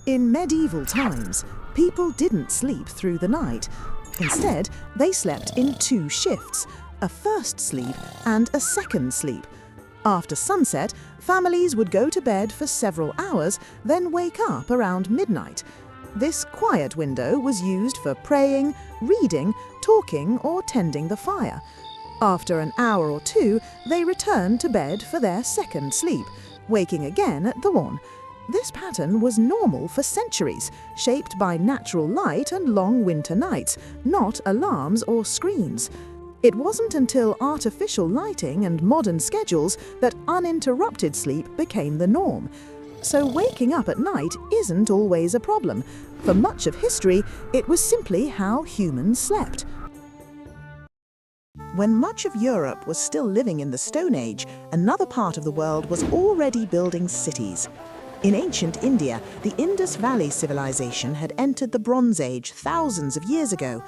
In medieval times, people didn't sleep through the night. Instead, they slept in two shifts, a first sleep and a second sleep. After sunset, families would go to bed for several hours, then wake up around midnight. This quiet window was used for praying, reading, talking, or tending the fire. After an hour or two, they returned to bed for their second sleep, waking again at dawn. This pattern was normal for centuries, shaped by natural light and long winter nights, not alarms or screens. It wasn't until artificial lighting and modern schedules that uninterrupted sleep became the norm. So waking up at night isn't always a problem. For much of history, it was simply how humans slept. When much of Europe was still living in the Stone Age, another part of the world was already building cities. In ancient India, the Indus Valley civilization had entered the Bronze Age thousands of years ago.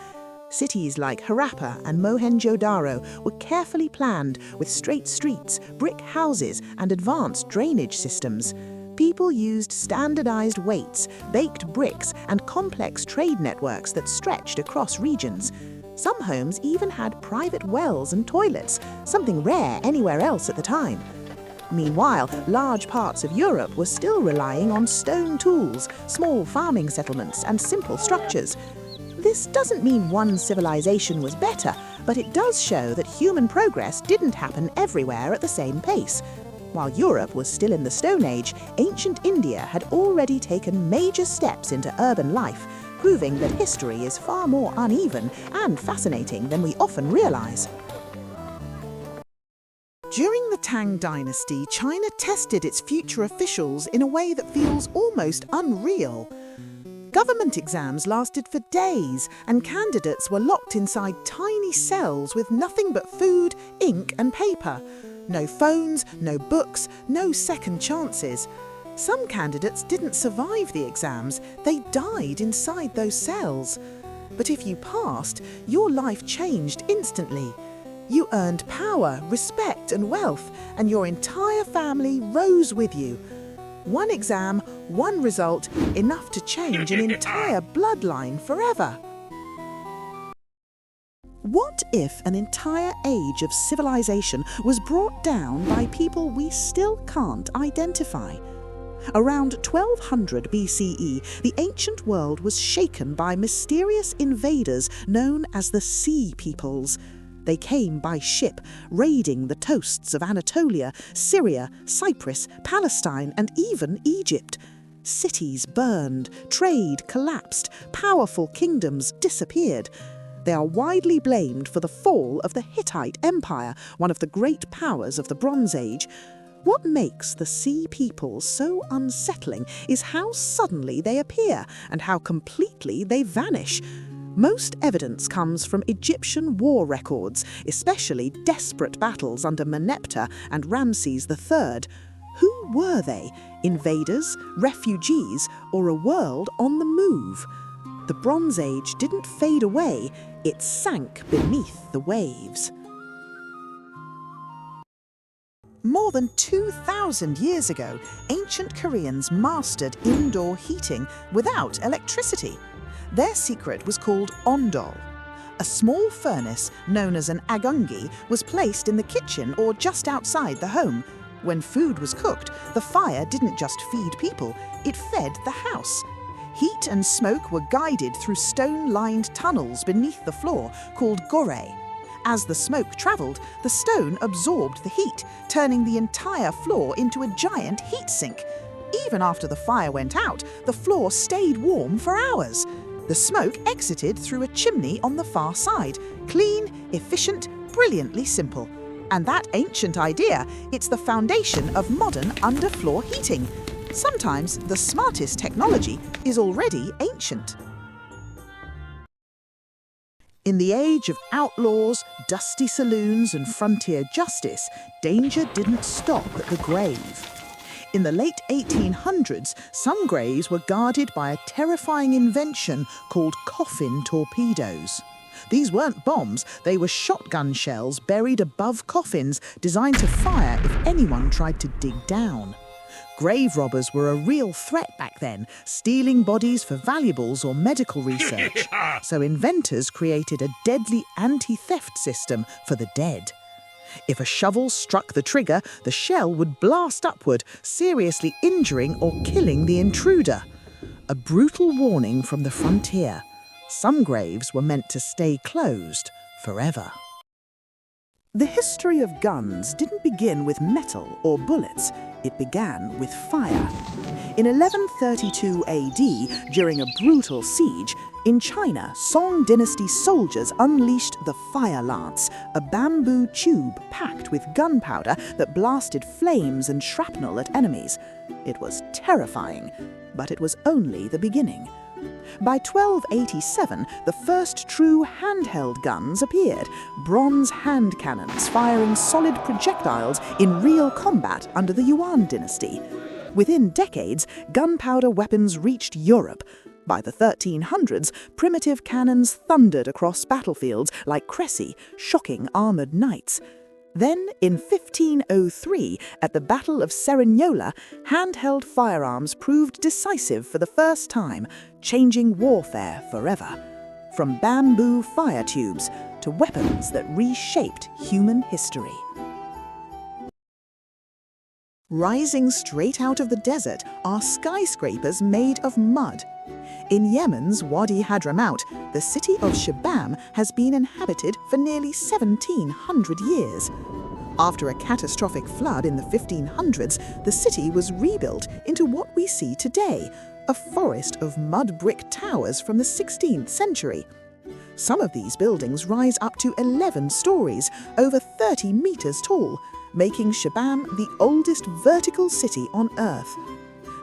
Cities like Harappa and Mohenjo-daro were carefully planned with straight streets, brick houses, and advanced drainage systems. People used standardized weights, baked bricks, and complex trade networks that stretched across regions. Some homes even had private wells and toilets, something rare anywhere else at the time. Meanwhile, large parts of Europe were still relying on stone tools, small farming settlements, and simple structures. This doesn't mean one civilization was better, but it does show that human progress didn't happen everywhere at the same pace. While Europe was still in the Stone Age, ancient India had already taken major steps into urban life, proving that history is far more uneven and fascinating than we often realize. During the Tang Dynasty, China tested its future officials in a way that feels almost unreal. Government exams lasted for days, and candidates were locked inside tiny cells with nothing but food, ink, and paper. No phones, no books, no second chances. Some candidates didn't survive the exams. They died inside those cells. But if you passed, your life changed instantly. You earned power, respect, and wealth, and your entire family rose with you. One exam, one result, enough to change an entire bloodline forever. What if an entire age of civilization was brought down by people we still can't identify? Around 1200 BCE, the ancient world was shaken by mysterious invaders known as the Sea Peoples. They came by ship, raiding the coasts of Anatolia, Syria, Cyprus, Palestine, and even Egypt. Cities burned, trade collapsed, powerful kingdoms disappeared. They are widely blamed for the fall of the Hittite Empire, one of the great powers of the Bronze Age. What makes the Sea Peoples so unsettling is how suddenly they appear and how completely they vanish. Most evidence comes from Egyptian war records, especially desperate battles under Meneptah and Ramses III. Who were they? Invaders, refugees, or a world on the move? The Bronze Age didn't fade away, it sank beneath the waves. More than 2,000 years ago, ancient Koreans mastered indoor heating without electricity. Their secret was called ondol. A small furnace, known as an agungi, was placed in the kitchen or just outside the home. When food was cooked, the fire didn't just feed people, it fed the house. Heat and smoke were guided through stone-lined tunnels beneath the floor, called gore. As the smoke travelled, the stone absorbed the heat, turning the entire floor into a giant heat sink. Even after the fire went out, the floor stayed warm for hours. The smoke exited through a chimney on the far side. Clean, efficient, brilliantly simple. And that ancient idea, it's the foundation of modern underfloor heating. Sometimes the smartest technology is already ancient. In the age of outlaws, dusty saloons, and frontier justice, danger didn't stop at the grave. In the late 1800s, some graves were guarded by a terrifying invention called coffin torpedoes. These weren't bombs, they were shotgun shells buried above coffins designed to fire if anyone tried to dig down. Grave robbers were a real threat back then, stealing bodies for valuables or medical research. So inventors created a deadly anti-theft system for the dead. If a shovel struck the trigger, the shell would blast upward, seriously injuring or killing the intruder. A brutal warning from the frontier. Some graves were meant to stay closed forever. The history of guns didn't begin with metal or bullets. It began with fire. In 1132 AD, during a brutal siege, in China, Song dynasty soldiers unleashed the fire lance, a bamboo tube packed with gunpowder that blasted flames and shrapnel at enemies. It was terrifying, but it was only the beginning. By 1287, the first true handheld guns appeared, bronze hand cannons firing solid projectiles in real combat under the Yuan dynasty. Within decades, gunpowder weapons reached Europe. By the 1300s, primitive cannons thundered across battlefields like Crécy, shocking armoured knights. Then, in 1503, at the Battle of Cerignola, handheld firearms proved decisive for the first time, changing warfare forever. From bamboo fire tubes to weapons that reshaped human history. Rising straight out of the desert are skyscrapers made of mud. In Yemen's Wadi Hadramaut, the city of Shibam has been inhabited for nearly 1,700 years. After a catastrophic flood in the 1500s, the city was rebuilt into what we see today, a forest of mud brick towers from the 16th century. Some of these buildings rise up to 11 stories, over 30 meters tall, making Shibam the oldest vertical city on Earth.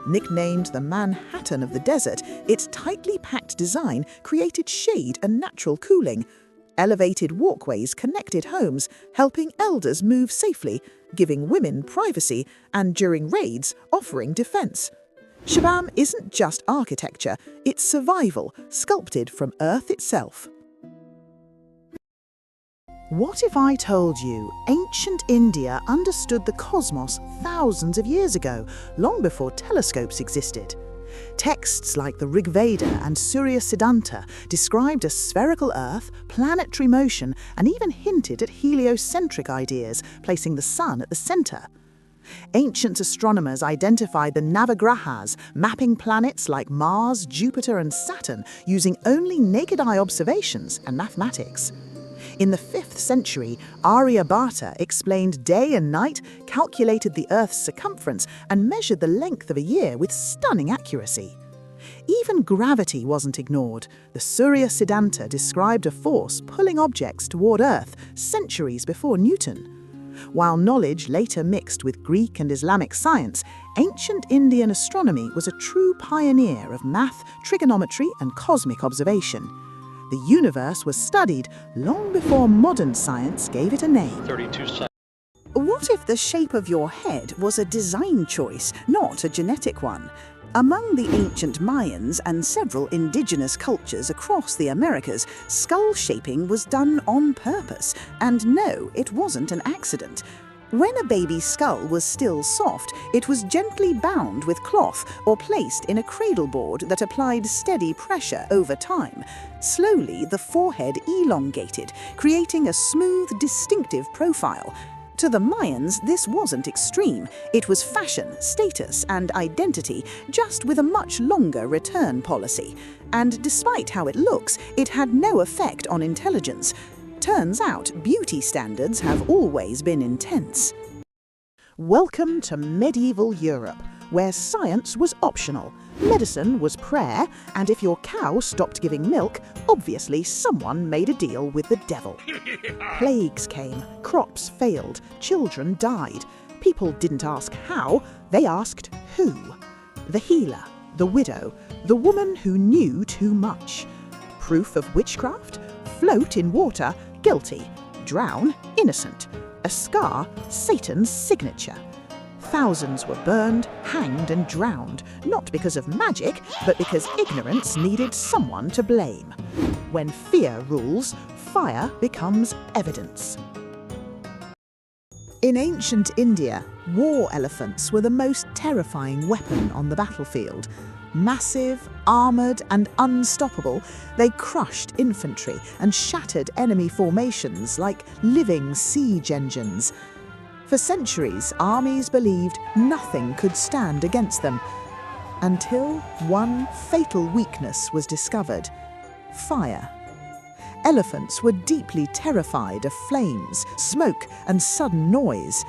Nicknamed the Manhattan of the desert, its tightly packed design created shade and natural cooling. Elevated walkways connected homes, helping elders move safely, giving women privacy, and during raids, offering defense. Shibam isn't just architecture, it's survival, sculpted from Earth itself. What if I told you ancient India understood the cosmos thousands of years ago, long before telescopes existed? Texts like the Rig Veda and Surya Siddhanta described a spherical Earth, planetary motion, and even hinted at heliocentric ideas, placing the sun at the center. Ancient astronomers identified the Navagrahas, mapping planets like Mars, Jupiter, and Saturn using only naked-eye observations and mathematics. In the 5th century, Aryabhata explained day and night, calculated the Earth's circumference, and measured the length of a year with stunning accuracy. Even gravity wasn't ignored. The Surya Siddhanta described a force pulling objects toward Earth centuries before Newton. While knowledge later mixed with Greek and Islamic science, ancient Indian astronomy was a true pioneer of math, trigonometry, and cosmic observation. The universe was studied long before modern science gave it a name. 32 seconds. What if the shape of your head was a design choice, not a genetic one? Among the ancient Mayans and several indigenous cultures across the Americas, skull shaping was done on purpose. And no, it wasn't an accident. When a baby's skull was still soft, it was gently bound with cloth or placed in a cradle board that applied steady pressure over time. Slowly, the forehead elongated, creating a smooth, distinctive profile. To the Mayans, this wasn't extreme. It was fashion, status, and identity, just with a much longer return policy. And despite how it looks, it had no effect on intelligence. Turns out, beauty standards have always been intense. Welcome to medieval Europe, where science was optional, medicine was prayer, and if your cow stopped giving milk, obviously someone made a deal with the devil. Plagues came, crops failed, children died. People didn't ask how, they asked who. The healer, the widow, the woman who knew too much. Proof of witchcraft? Float in water, guilty. Drown, innocent. A scar, Satan's signature. Thousands were burned, hanged, and drowned, not because of magic, but because ignorance needed someone to blame. When fear rules, fire becomes evidence. In ancient India, war elephants were the most terrifying weapon on the battlefield. Massive, armoured and unstoppable, they crushed infantry and shattered enemy formations like living siege engines. For centuries, armies believed nothing could stand against them, until one fatal weakness was discovered: fire. Elephants were deeply terrified of flames, smoke and sudden noise.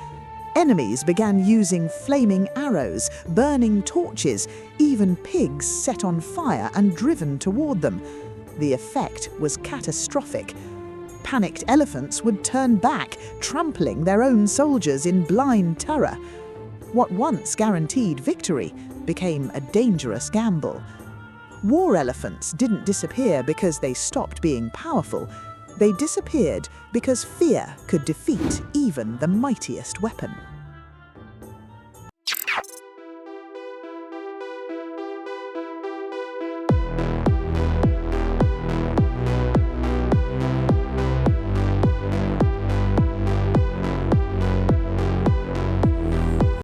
Enemies began using flaming arrows, burning torches, even pigs set on fire and driven toward them. The effect was catastrophic. Panicked elephants would turn back, trampling their own soldiers in blind terror. What once guaranteed victory became a dangerous gamble. War elephants didn't disappear because they stopped being powerful. They disappeared because fear could defeat even the mightiest weapon.